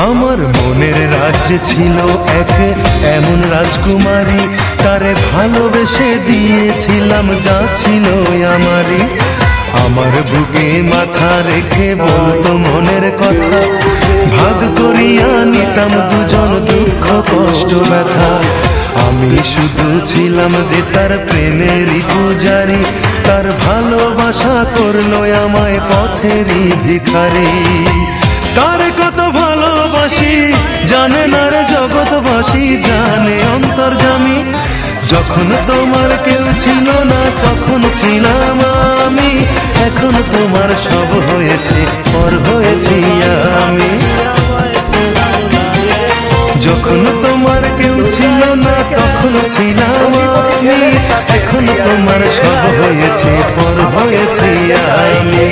আমার মনের রাজ্যে ছিল এক এমন রাজকুমারী, তারে ভালোবেসে দিয়েছিলাম যা ছিল আমারই। আমার বুকে মাথা রেখে বলতো মনের কথা, ভাগ করিয়া নিতাম দুজন দুঃখ কষ্ট ব্যথা। আমি শুধু ছিলাম যে তার প্রেমেরই পূজারি, তার ভালোবাসা করলো আমায় পথেরই ভিখারি। তার কত ভালোবাসি জানে না রে জগৎবাসী, জানে অন্তর্যামী। যখন তোমার কেউ ছিল না তখন ছিলাম আমি, এখন তোমার সব হয়েছে পর হয়েছি আমি। যখন তোমার কেউ ছিল না তখন ছিলাম আমি, এখন তোমার সব হয়েছে পর হয়েছি আমি।